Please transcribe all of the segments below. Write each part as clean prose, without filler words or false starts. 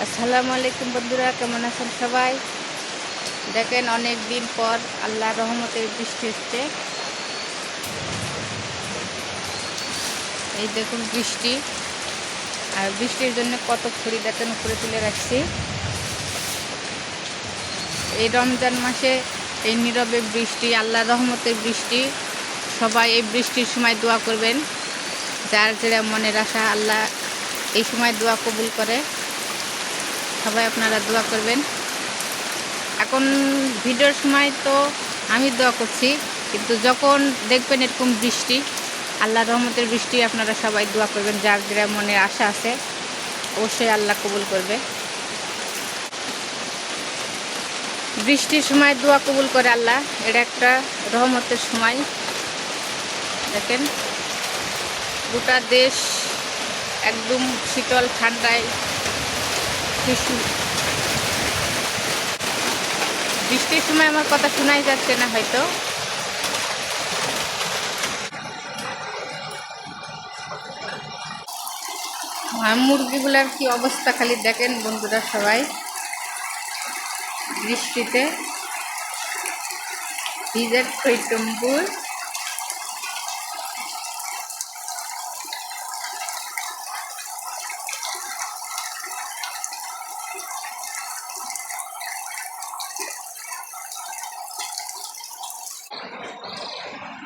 আসসালামু আলাইকুম বন্ধুরা, কেমন আছেন সবাই? দেখেন অনেক দিন পর আল্লাহর রহমতে বৃষ্টি হচ্ছে। এই দেখুন বৃষ্টি, আর বৃষ্টির জন্য কত খড়ি দেখেন উপরে তুলে রাখছি। এই রমজান মাসে এই নীরবে বৃষ্টি, আল্লাহর রহমতের বৃষ্টি। সবাই এই বৃষ্টির সময় দোয়া করবেন, যার যেটা মনের আশা আল্লাহ এই সময় দোয়া কবুল করে। সবাই আপনারা দোয়া করবেন। এখন ভিডিওর সময় তো আমি দোয়া করছি, কিন্তু যখন দেখবেন এরকম বৃষ্টি, আল্লাহর রহমতের বৃষ্টি, আপনারা সবাই দোয়া করবেন। যার যেটা মনে আশা আছে অবশ্যই আল্লাহ কবুল করবে। বৃষ্টির সময় দোয়া কবুল করে আল্লাহ, এটা একটা রহমতের সময়। দেখেন গোটা দেশ একদম শীতল ঠান্ডায় বৃষ্টির সময় আমার কথা শোনাই যাচ্ছে না হয়তো। মুরগিগুলার কি অবস্থা খালি দেখেন বন্ধুরা সবাই। বৃষ্টিতে ভিজে টইটম্বুর।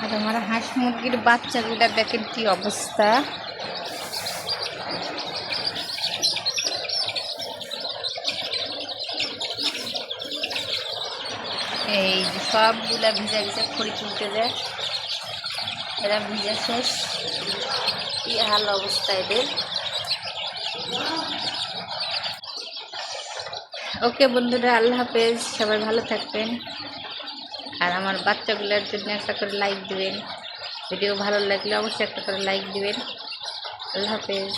আর আমার হাঁস মুরগির বাচ্চাগুলা দেখেন কি অবস্থা। এই সবগুলা ভিজা ভিজা খড়ি তুলতে যায়, এরা ভিজা শেষ। কি হাল অবস্থা এদের। ওকে বন্ধুরা, আল্লাহ হাফেজ, সবাই ভালো থাকবেন। আর আমার বাচ্চাগুলোর জন্য একটা করে লাইক দিবেন। ভিডিও ভালো লাগলে অবশ্যই একটা করে লাইক দিবেন। আল্লাহ হাফেজ।